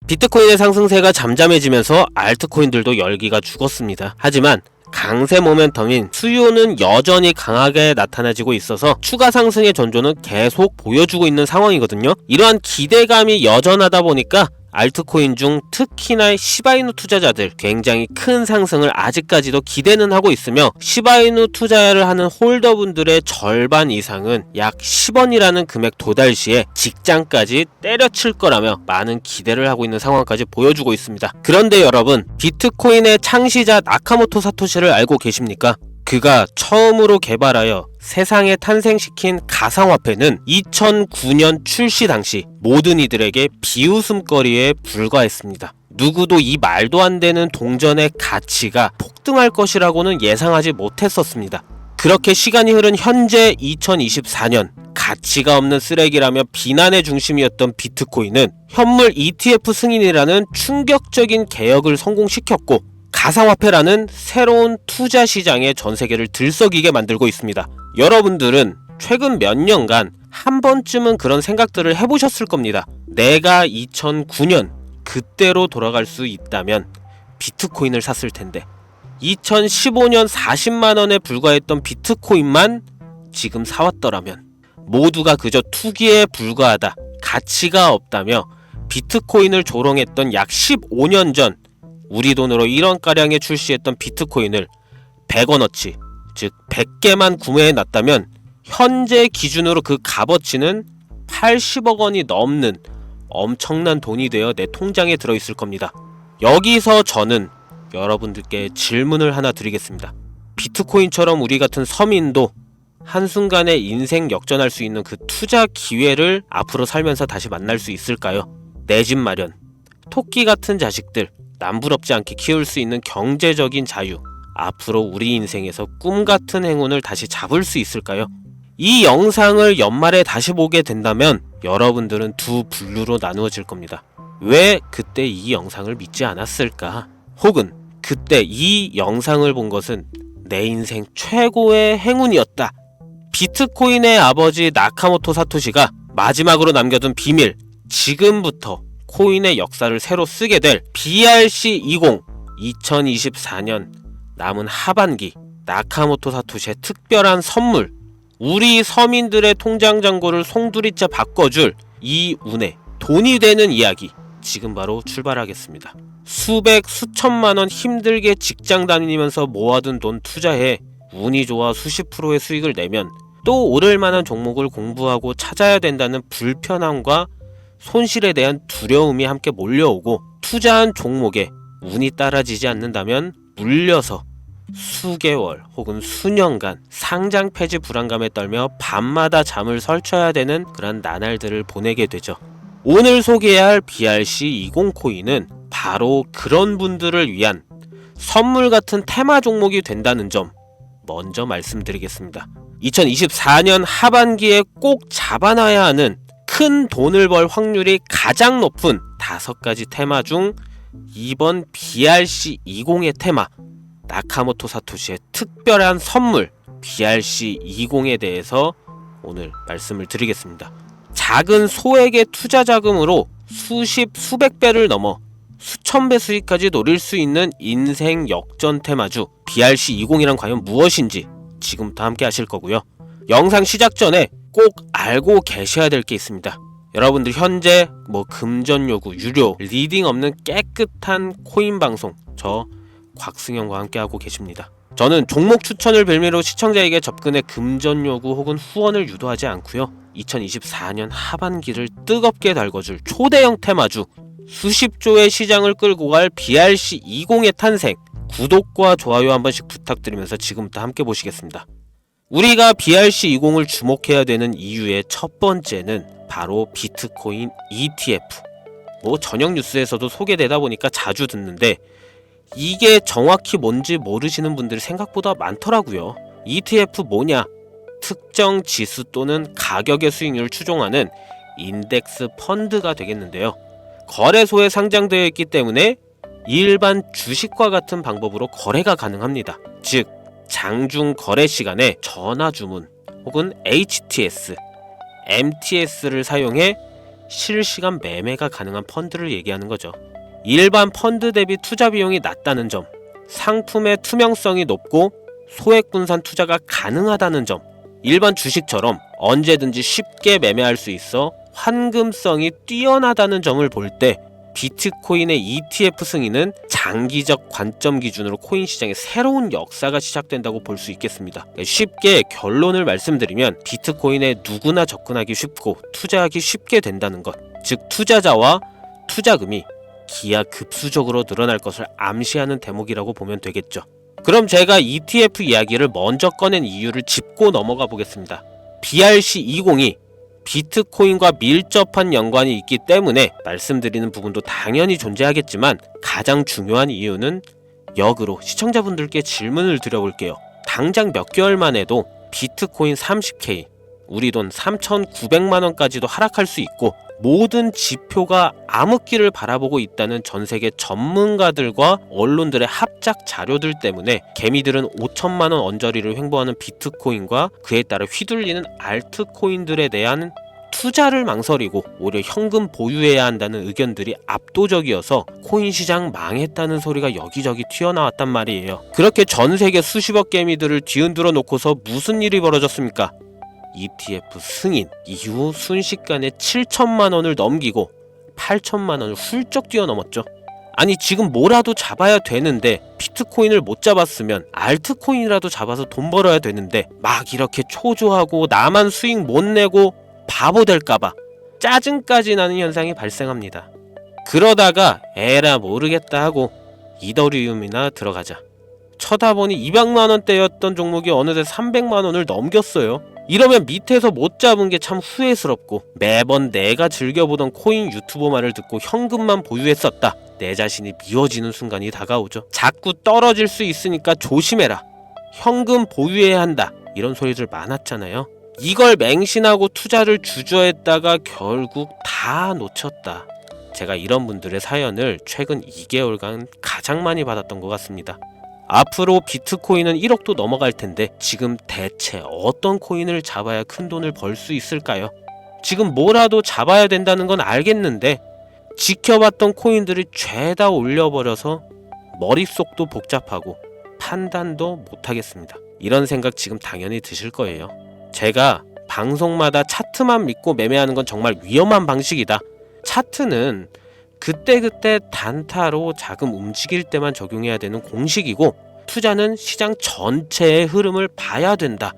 비트코인의 상승세가 잠잠해지면서 알트코인들도 열기가 죽었습니다. 하지만 강세 모멘텀인 수요는 여전히 강하게 나타나지고 있어서 추가 상승의 전조는 계속 보여주고 있는 상황이거든요. 이러한 기대감이 여전하다 보니까 알트코인 중 특히나 시바이누 투자자들 굉장히 큰 상승을 아직까지도 기대는 하고 있으며, 시바이누 투자를 하는 홀더분들의 절반 이상은 약 10원이라는 금액 도달 시에 직장까지 때려칠 거라며 많은 기대를 하고 있는 상황까지 보여주고 있습니다. 그런데 여러분, 비트코인의 창시자 나카모토 사토시를 알고 계십니까? 그가 처음으로 개발하여 세상에 탄생시킨 가상화폐는 2009년 출시 당시 모든 이들에게 비웃음거리에 불과했습니다. 누구도 이 말도 안 되는 동전의 가치가 폭등할 것이라고는 예상하지 못했었습니다. 그렇게 시간이 흐른 현재 2024년, 가치가 없는 쓰레기라며 비난의 중심이었던 비트코인은 현물 ETF 승인이라는 충격적인 개혁을 성공시켰고, 가상화폐라는 새로운 투자 시장의 전세계를 들썩이게 만들고 있습니다. 여러분들은 최근 몇 년간 한 번쯤은 그런 생각들을 해보셨을 겁니다. 내가 2009년 그때로 돌아갈 수 있다면 비트코인을 샀을 텐데, 2015년 40만원에 불과했던 비트코인만 지금 사왔더라면, 모두가 그저 투기에 불과하다, 가치가 없다며 비트코인을 조롱했던 약 15년 전 우리 돈으로 1원가량에 출시했던 비트코인을 100원어치, 즉 100개만 구매해 놨다면 현재 기준으로 그 값어치는 80억 원이 넘는 엄청난 돈이 되어 내 통장에 들어있을 겁니다. 여기서 저는 여러분들께 질문을 하나 드리겠습니다. 비트코인처럼 우리 같은 서민도 한순간에 인생 역전할 수 있는 그 투자 기회를 앞으로 살면서 다시 만날 수 있을까요? 내 집 마련, 토끼 같은 자식들 남부럽지 않게 키울 수 있는 경제적인 자유, 앞으로 우리 인생에서 꿈같은 행운을 다시 잡을 수 있을까요? 이 영상을 연말에 다시 보게 된다면 여러분들은 두 분류로 나누어질 겁니다. 왜 그때 이 영상을 믿지 않았을까? 혹은 그때 이 영상을 본 것은 내 인생 최고의 행운이었다. 비트코인의 아버지 나카모토 사토시가 마지막으로 남겨둔 비밀, 지금부터 코인의 역사를 새로 쓰게 될 BRC20 2024년 남은 하반기 나카모토 사토시의 특별한 선물, 우리 서민들의 통장 잔고를 송두리째 바꿔줄 이 운에 돈이 되는 이야기, 지금 바로 출발하겠습니다. 수백 수천만원 힘들게 직장 다니면서 모아둔 돈 투자해 운이 좋아 수십 프로의 수익을 내면 또 오를 만한 종목을 공부하고 찾아야 된다는 불편함과 손실에 대한 두려움이 함께 몰려오고, 투자한 종목에 운이 따라지지 않는다면 물려서 수개월 혹은 수년간 상장 폐지 불안감에 떨며 밤마다 잠을 설쳐야 되는 그런 나날들을 보내게 되죠. 오늘 소개해야 할 BRC20 코인은 바로 그런 분들을 위한 선물 같은 테마 종목이 된다는 점 먼저 말씀드리겠습니다. 2024년 하반기에 꼭 잡아놔야 하는 큰 돈을 벌 확률이 가장 높은 5가지 테마 중 이번 BRC20의 테마, 나카모토 사토시의 특별한 선물 BRC20에 대해서 오늘 말씀을 드리겠습니다. 작은 소액의 투자 자금으로 수십 수백 배를 넘어 수천 배 수익까지 노릴 수 있는 인생 역전 테마주 BRC20이란 과연 무엇인지 지금부터 함께 하실 거고요. 영상 시작 전에 꼭 알고 계셔야 될 게 있습니다. 여러분들 현재 금전 요구, 유료, 리딩 없는 깨끗한 코인 방송 저 곽승현과 함께 하고 계십니다. 저는 종목 추천을 빌미로 시청자에게 접근해 금전 요구 혹은 후원을 유도하지 않고요. 2024년 하반기를 뜨겁게 달궈줄 초대형 테마주, 수십조의 시장을 끌고 갈 BRC20의 탄생, 구독과 좋아요 한 번씩 부탁드리면서 지금부터 함께 보시겠습니다. 우리가 BRC20을 주목해야 되는 이유의 첫 번째는 바로 비트코인 ETF. 저녁 뉴스에서도 소개되다 보니까 자주 듣는데 이게 정확히 뭔지 모르시는 분들이 생각보다 많더라고요. ETF 뭐냐? 특정 지수 또는 가격의 수익률을 추종하는 인덱스 펀드가 되겠는데요. 거래소에 상장되어 있기 때문에 일반 주식과 같은 방법으로 거래가 가능합니다. 즉 장중 거래 시간에 전화 주문 혹은 HTS, MTS를 사용해 실시간 매매가 가능한 펀드를 얘기하는 거죠. 일반 펀드 대비 투자 비용이 낮다는 점, 상품의 투명성이 높고 소액 분산 투자가 가능하다는 점, 일반 주식처럼 언제든지 쉽게 매매할 수 있어 환금성이 뛰어나다는 점을 볼 때 비트코인의 ETF 승인은 장기적 관점 기준으로 코인 시장의 새로운 역사가 시작된다고 볼 수 있겠습니다. 쉽게 결론을 말씀드리면 비트코인에 누구나 접근하기 쉽고 투자하기 쉽게 된다는 것, 즉 투자자와 투자금이 기하급수적으로 늘어날 것을 암시하는 대목이라고 보면 되겠죠. 그럼 제가 ETF 이야기를 먼저 꺼낸 이유를 짚고 넘어가 보겠습니다. BRC20이 비트코인과 밀접한 연관이 있기 때문에 말씀드리는 부분도 당연히 존재하겠지만 가장 중요한 이유는 역으로 시청자분들께 질문을 드려볼게요. 당장 몇 개월만 해도 비트코인 30K, 우리 돈 3,900만원까지도 하락할 수 있고 모든 지표가 암흑기를 바라보고 있다는 전세계 전문가들과 언론들의 합작 자료들 때문에 개미들은 5천만원 언저리를 횡보하는 비트코인과 그에 따라 휘둘리는 알트코인들에 대한 투자를 망설이고 오히려 현금 보유해야 한다는 의견들이 압도적이어서 코인 시장 망했다는 소리가 여기저기 튀어나왔단 말이에요. 그렇게 전세계 수십억 개미들을 뒤흔들어 놓고서 무슨 일이 벌어졌습니까? ETF 승인 이후 순식간에 7천만원을 넘기고 8천만원을 훌쩍 뛰어넘었죠. 아니 지금 뭐라도 잡아야 되는데 비트코인을 못 잡았으면 알트코인이라도 잡아서 돈 벌어야 되는데 막 이렇게 초조하고 나만 수익 못 내고 바보 될까봐 짜증까지 나는 현상이 발생합니다. 그러다가 에라 모르겠다 하고 이더리움이나 들어가자. 쳐다보니 200만원대였던 종목이 어느새 300만원을 넘겼어요. 이러면 밑에서 못 잡은 게 참 후회스럽고 매번 내가 즐겨보던 코인 유튜버 말을 듣고 현금만 보유했었다. 내 자신이 미워지는 순간이 다가오죠. 자꾸 떨어질 수 있으니까 조심해라. 현금 보유해야 한다. 이런 소리들 많았잖아요. 이걸 맹신하고 투자를 주저했다가 결국 다 놓쳤다. 제가 이런 분들의 사연을 최근 2개월간 가장 많이 받았던 것 같습니다. 앞으로 비트코인은 1억도 넘어갈 텐데 지금 대체 어떤 코인을 잡아야 큰 돈을 벌 수 있을까요? 지금 뭐라도 잡아야 된다는 건 알겠는데 지켜봤던 코인들이 죄다 올려버려서 머릿속도 복잡하고 판단도 못하겠습니다. 이런 생각 지금 당연히 드실 거예요. 제가 방송마다 차트만 믿고 매매하는 건 정말 위험한 방식이다. 차트는 그때그때 단타로 자금 움직일 때만 적용해야 되는 공식이고 투자는 시장 전체의 흐름을 봐야 된다.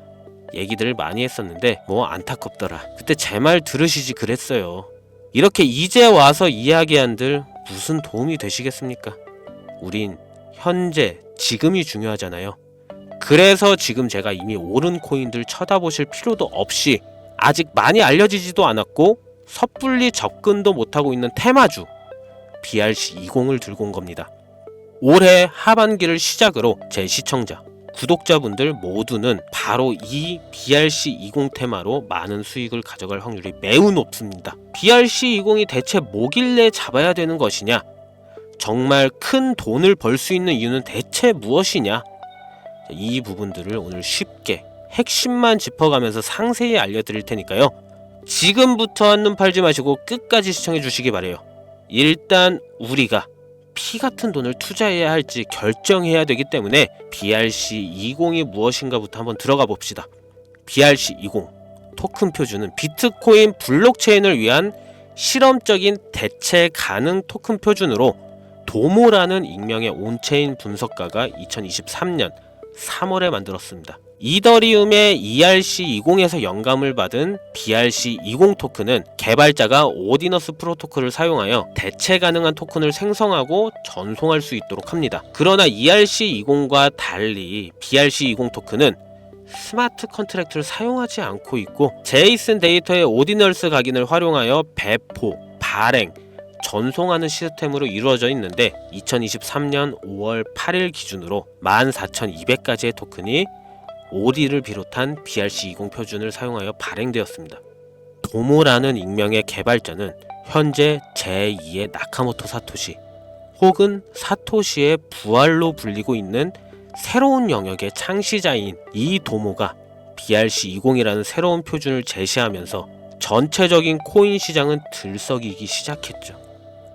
얘기들을 많이 했었는데 뭐 안타깝더라. 그때 제 말 들으시지 그랬어요. 이렇게 이제 와서 이야기한들 무슨 도움이 되시겠습니까? 우린 현재 지금이 중요하잖아요. 그래서 지금 제가 이미 오른 코인들 쳐다보실 필요도 없이 아직 많이 알려지지도 않았고 섣불리 접근도 못하고 있는 테마주 BRC20을 들고 온 겁니다. 올해 하반기를 시작으로 제 시청자, 구독자분들 모두는 바로 이 BRC20 테마로 많은 수익을 가져갈 확률이 매우 높습니다. BRC20이 대체 뭐길래 잡아야 되는 것이냐? 정말 큰 돈을 벌 수 있는 이유는 대체 무엇이냐? 이 부분들을 오늘 쉽게 핵심만 짚어가면서 상세히 알려드릴 테니까요. 지금부터 한눈 팔지 마시고 끝까지 시청해 주시기 바래요. 일단 우리가 피 같은 돈을 투자해야 할지 결정해야 되기 때문에 BRC20이 무엇인가부터 한번 들어가 봅시다. BRC20 토큰 표준은 비트코인 블록체인을 위한 실험적인 대체 가능 토큰 표준으로 도모라는 익명의 온체인 분석가가 2023년 3월에 만들었습니다. 이더리움의 ERC20에서 영감을 받은 BRC20 토큰은 개발자가 오디너스 프로토콜을 사용하여 대체 가능한 토큰을 생성하고 전송할 수 있도록 합니다. 그러나 ERC20과 달리 BRC20 토큰은 스마트 컨트랙트를 사용하지 않고 있고 제이슨 데이터의 오디너스 각인을 활용하여 배포, 발행, 전송하는 시스템으로 이루어져 있는데 2023년 5월 8일 기준으로 14,200가지의 토큰이 오디를 비롯한 BRC20 표준을 사용하여 발행되었습니다. 도모라는 익명의 개발자는 현재 제2의 나카모토 사토시 혹은 사토시의 부활로 불리고 있는 새로운 영역의 창시자인 이 도모가 BRC20이라는 새로운 표준을 제시하면서 전체적인 코인 시장은 들썩이기 시작했죠.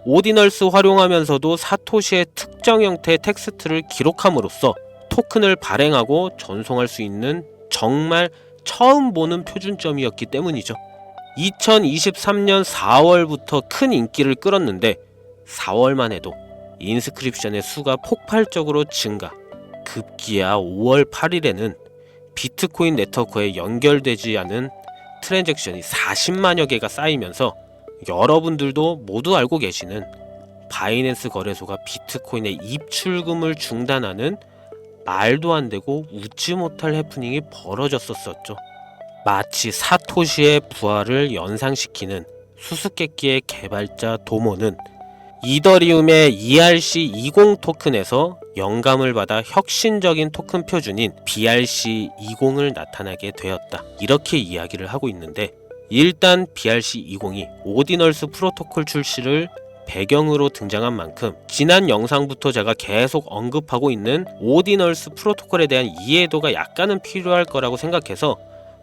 오디널스 활용하면서도 사토시의 특정 형태의 텍스트를 기록함으로써 토큰을 발행하고 전송할 수 있는 정말 처음 보는 표준점이었기 때문이죠. 2023년 4월부터 큰 인기를 끌었는데 4월만 해도 인스크립션의 수가 폭발적으로 증가. 급기야 5월 8일에는 비트코인 네트워크에 연결되지 않은 트랜잭션이 40만여 개가 쌓이면서 여러분들도 모두 알고 계시는 바이낸스 거래소가 비트코인의 입출금을 중단하는 말도 안 되고 웃지 못할 해프닝이 벌어졌었죠. 마치 사토시의 부활을 연상시키는 수수께끼의 개발자 도모는 이더리움의 ERC20 토큰에서 영감을 받아 혁신적인 토큰 표준인 BRC20을 나타나게 되었다. 이렇게 이야기를 하고 있는데, 일단 BRC20이 오디널스 프로토콜 출시를 배경으로 등장한 만큼 지난 영상부터 제가 계속 언급하고 있는 오디널스 프로토콜에 대한 이해도가 약간은 필요할 거라고 생각해서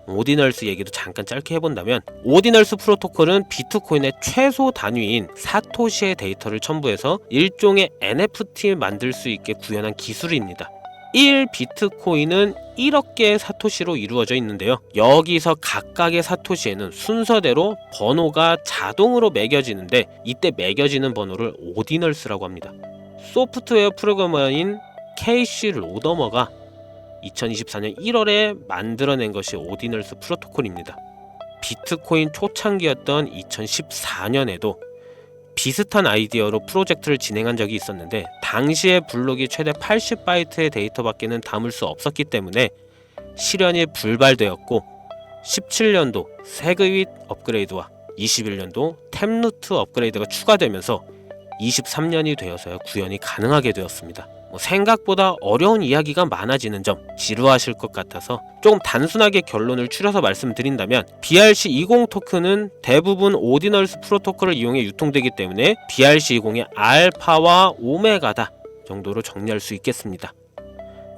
오디널스 얘기도 잠깐 짧게 해본다면, 오디널스 프로토콜은 비트코인의 최소 단위인 사토시의 데이터를 첨부해서 일종의 NFT 만들 수 있게 구현한 기술입니다. 1비트코인은 1억 개의 사토시로 이루어져 있는데요. 여기서 각각의 사토시에는 순서대로 번호가 자동으로 매겨지는데, 이때 매겨지는 번호를 오디널스라고 합니다. 소프트웨어 프로그래머인 케이시 로더머가 2024년 1월에 만들어낸 것이 오디널스 프로토콜입니다. 비트코인 초창기였던 2014년에도 비슷한 아이디어로 프로젝트를 진행한 적이 있었는데, 당시의 블록이 최대 80바이트의 데이터밖에는 담을 수 없었기 때문에 실현이 불발되었고, 17년도 세그윗 업그레이드와 21년도 템루트 업그레이드가 추가되면서 23년이 되어서야 구현이 가능하게 되었습니다. 생각보다 어려운 이야기가 많아지는 점 지루하실 것 같아서 조금 단순하게 결론을 추려서 말씀드린다면, BRC20 토큰은 대부분 오디널스 프로토콜을 이용해 유통되기 때문에 BRC20의 알파와 오메가다 정도로 정리할 수 있겠습니다.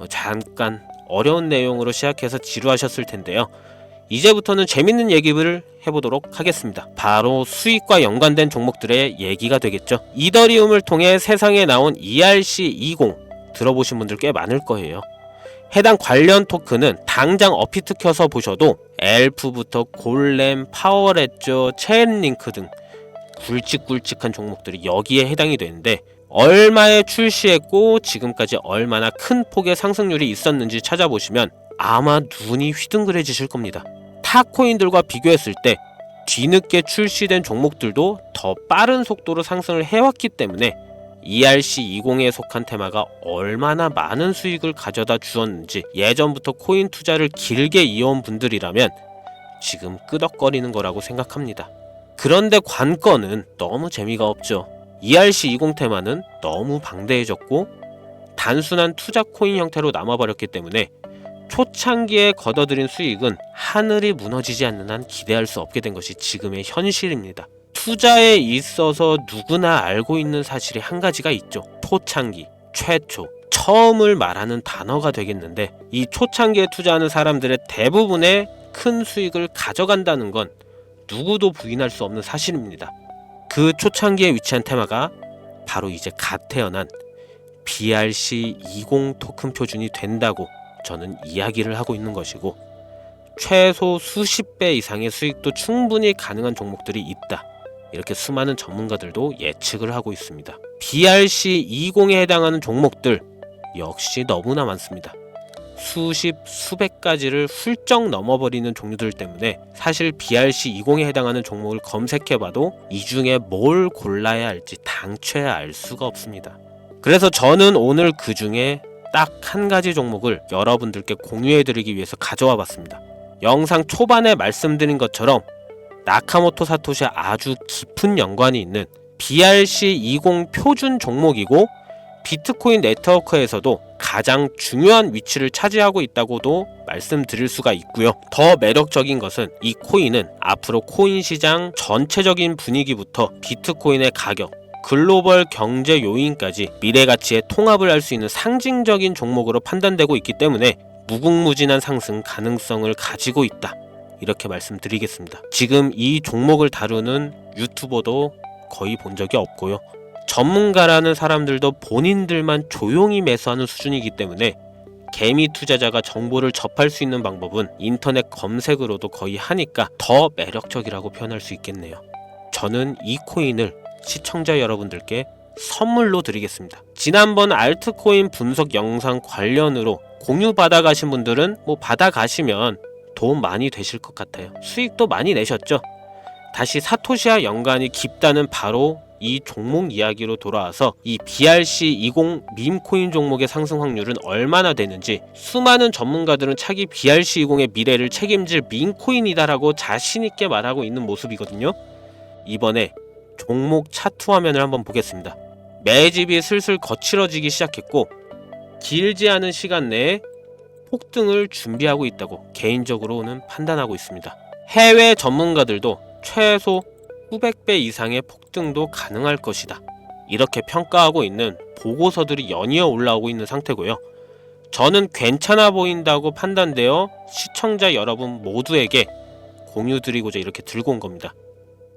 잠깐 어려운 내용으로 시작해서 지루하셨을 텐데요. 이제부터는 재밌는 얘기를 해보도록 하겠습니다. 바로 수익과 연관된 종목들의 얘기가 되겠죠. 이더리움을 통해 세상에 나온 ERC20 들어보신 분들 꽤 많을 거예요. 해당 관련 토큰은 당장 어피트 켜서 보셔도 엘프부터 골렘, 파워레저, 체인링크 등 굵직굵직한 종목들이 여기에 해당이 되는데, 얼마에 출시했고 지금까지 얼마나 큰 폭의 상승률이 있었는지 찾아보시면 아마 눈이 휘둥그레지실 겁니다. 타 코인들과 비교했을 때 뒤늦게 출시된 종목들도 더 빠른 속도로 상승을 해왔기 때문에 ERC20에 속한 테마가 얼마나 많은 수익을 가져다 주었는지 예전부터 코인 투자를 길게 이어온 분들이라면 지금 끄덕거리는 거라고 생각합니다. 그런데 관건은 너무 재미가 없죠. ERC20 테마는 너무 방대해졌고 단순한 투자 코인 형태로 남아버렸기 때문에 초창기에 걷어들인 수익은 하늘이 무너지지 않는 한 기대할 수 없게 된 것이 지금의 현실입니다. 투자에 있어서 누구나 알고 있는 사실이 한 가지가 있죠. 초창기, 최초, 처음을 말하는 단어가 되겠는데, 이 초창기에 투자하는 사람들의 대부분의 큰 수익을 가져간다는 건 누구도 부인할 수 없는 사실입니다. 그 초창기에 위치한 테마가 바로 이제 갓 태어난 BRC20 토큰 표준이 된다고 저는 이야기를 하고 있는 것이고, 최소 수십 배 이상의 수익도 충분히 가능한 종목들이 있다, 이렇게 수많은 전문가들도 예측을 하고 있습니다. BRC20에 해당하는 종목들 역시 너무나 많습니다. 수십, 수백 가지를 훌쩍 넘어버리는 종류들 때문에 사실 BRC20에 해당하는 종목을 검색해봐도 이 중에 뭘 골라야 할지 당최 알 수가 없습니다. 그래서 저는 오늘 그 중에 딱 한 가지 종목을 여러분들께 공유해드리기 위해서 가져와 봤습니다. 영상 초반에 말씀드린 것처럼 나카모토 사토시와 아주 깊은 연관이 있는 BRC20 표준 종목이고, 비트코인 네트워크에서도 가장 중요한 위치를 차지하고 있다고도 말씀드릴 수가 있고요. 더 매력적인 것은 이 코인은 앞으로 코인 시장 전체적인 분위기부터 비트코인의 가격, 글로벌 경제 요인까지 미래 가치에 통합을 할 수 있는 상징적인 종목으로 판단되고 있기 때문에 무궁무진한 상승 가능성을 가지고 있다, 이렇게 말씀드리겠습니다. 지금 이 종목을 다루는 유튜버도 거의 본 적이 없고요. 전문가라는 사람들도 본인들만 조용히 매수하는 수준이기 때문에 개미 투자자가 정보를 접할 수 있는 방법은 인터넷 검색으로도 거의 하니까 더 매력적이라고 표현할 수 있겠네요. 저는 이 코인을 시청자 여러분들께 선물로 드리겠습니다. 지난번 알트코인 분석 영상 관련으로 공유 받아가신 분들은 받아가시면 도움 많이 되실 것 같아요. 수익도 많이 내셨죠? 다시 사토시와 연관이 깊다는 바로 이 종목 이야기로 돌아와서 이 BRC20 밈코인 종목의 상승 확률은 얼마나 되는지, 수많은 전문가들은 차기 BRC20의 미래를 책임질 밈코인이다라고 자신있게 말하고 있는 모습이거든요. 이번에 종목 차트 화면을 한번 보겠습니다. 매집이 슬슬 거칠어지기 시작했고 길지 않은 시간 내에 폭등을 준비하고 있다고 개인적으로는 판단하고 있습니다. 해외 전문가들도 최소 수백 배 이상의 폭등도 가능할 것이다, 이렇게 평가하고 있는 보고서들이 연이어 올라오고 있는 상태고요. 저는 괜찮아 보인다고 판단되어 시청자 여러분 모두에게 공유드리고자 이렇게 들고 온 겁니다.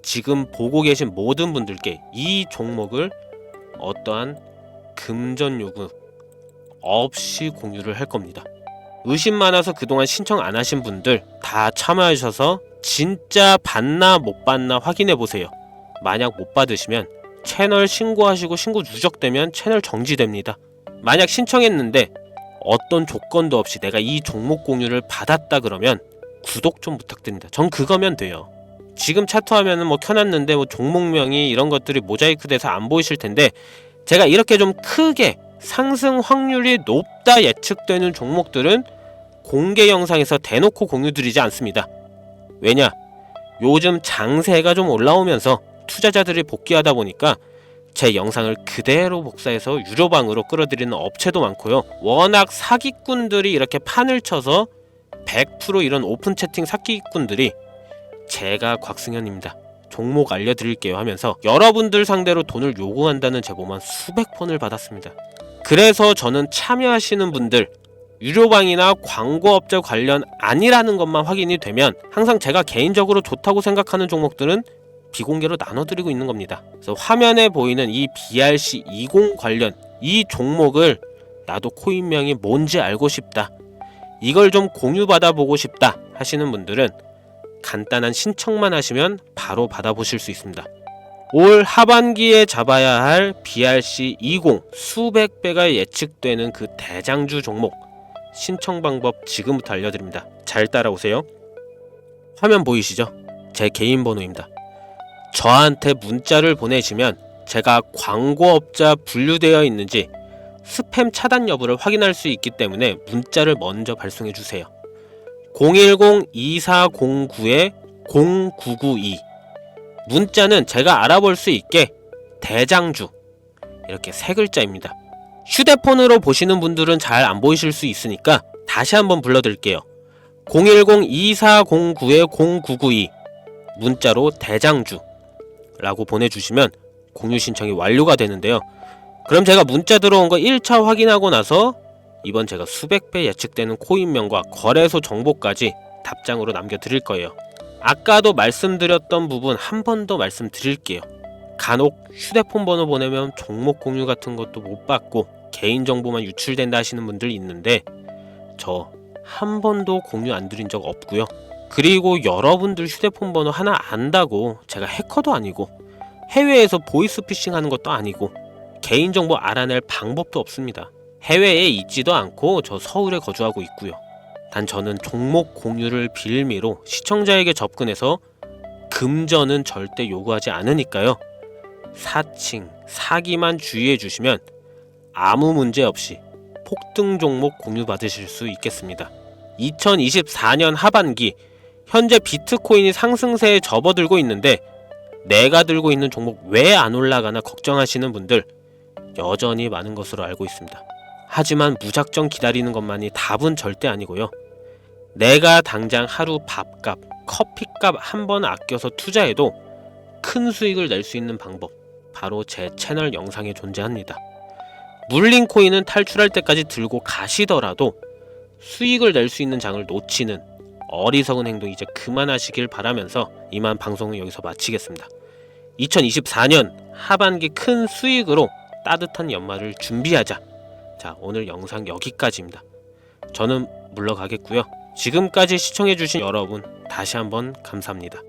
지금 보고 계신 모든 분들께 이 종목을 어떠한 금전 요구 없이 공유를 할 겁니다. 의심 많아서 그동안 신청 안 하신 분들 다 참여하셔서 진짜 받나 못 받나 확인해 보세요. 만약 못 받으시면 채널 신고하시고 신고 누적되면 채널 정지됩니다. 만약 신청했는데 어떤 조건도 없이 내가 이 종목 공유를 받았다 그러면 구독 좀 부탁드립니다. 전 그거면 돼요. 지금 차트 화면은 켜놨는데 종목명이 이런 것들이 모자이크 돼서 안 보이실 텐데, 제가 이렇게 좀 크게 상승 확률이 높다 예측되는 종목들은 공개 영상에서 대놓고 공유드리지 않습니다. 왜냐? 요즘 장세가 좀 올라오면서 투자자들이 복귀하다 보니까 제 영상을 그대로 복사해서 유료방으로 끌어들이는 업체도 많고요. 워낙 사기꾼들이 이렇게 판을 쳐서 100% 이런 오픈 채팅 사기꾼들이 제가 곽승현입니다, 종목 알려드릴게요 하면서 여러분들 상대로 돈을 요구한다는 제보만 수백 번을 받았습니다. 그래서 저는 참여하시는 분들 유료방이나 광고업체 관련 아니라는 것만 확인이 되면 항상 제가 개인적으로 좋다고 생각하는 종목들은 비공개로 나눠드리고 있는 겁니다. 그래서 화면에 보이는 이 BRC20 관련 이 종목을 나도 코인명이 뭔지 알고 싶다, 이걸 좀 공유받아 보고 싶다 하시는 분들은 간단한 신청만 하시면 바로 받아보실 수 있습니다. 올 하반기에 잡아야 할 BRC20 수백 배가 예측되는 그 대장주 종목 신청 방법 지금부터 알려드립니다. 잘 따라오세요. 화면 보이시죠? 제 개인 번호입니다. 저한테 문자를 보내시면 제가 광고업자 분류되어 있는지 스팸 차단 여부를 확인할 수 있기 때문에 문자를 먼저 발송해 주세요. 010-2409-0992 문자는 제가 알아볼 수 있게 대장주 이렇게 세 글자입니다. 휴대폰으로 보시는 분들은 잘 안 보이실 수 있으니까 다시 한번 불러드릴게요. 010-2409-0992 문자로 대장주 라고 보내주시면 공유 신청이 완료가 되는데요. 그럼 제가 문자 들어온 거 1차 확인하고 나서 이번 제가 수백 배 예측되는 코인명과 거래소 정보까지 답장으로 남겨드릴 거예요. 아까도 말씀드렸던 부분 한 번 더 말씀드릴게요. 간혹 휴대폰 번호 보내면 종목 공유 같은 것도 못 받고 개인정보만 유출된다 하시는 분들 있는데 저 한 번도 공유 안 드린 적 없고요. 그리고 여러분들 휴대폰 번호 하나 안다고 제가 해커도 아니고 해외에서 보이스피싱 하는 것도 아니고 개인정보 알아낼 방법도 없습니다. 해외에 있지도 않고 저 서울에 거주하고 있고요. 단 저는 종목 공유를 빌미로 시청자에게 접근해서 금전은 절대 요구하지 않으니까요. 사칭, 사기만 주의해 주시면 아무 문제 없이 폭등 종목 공유 받으실 수 있겠습니다. 2024년 하반기 현재 비트코인이 상승세에 접어들고 있는데 내가 들고 있는 종목 왜 안 올라가나 걱정하시는 분들 여전히 많은 것으로 알고 있습니다. 하지만 무작정 기다리는 것만이 답은 절대 아니고요. 내가 당장 하루 밥값, 커피값 한 번 아껴서 투자해도 큰 수익을 낼 수 있는 방법 바로 제 채널 영상에 존재합니다. 물린 코인은 탈출할 때까지 들고 가시더라도 수익을 낼 수 있는 장을 놓치는 어리석은 행동 이제 그만하시길 바라면서 이만 방송은 여기서 마치겠습니다. 2024년 하반기 큰 수익으로 따뜻한 연말을 준비하자. 자, 오늘 영상 여기까지입니다. 저는 물러가겠고요. 지금까지 시청해주신 여러분 다시 한번 감사합니다.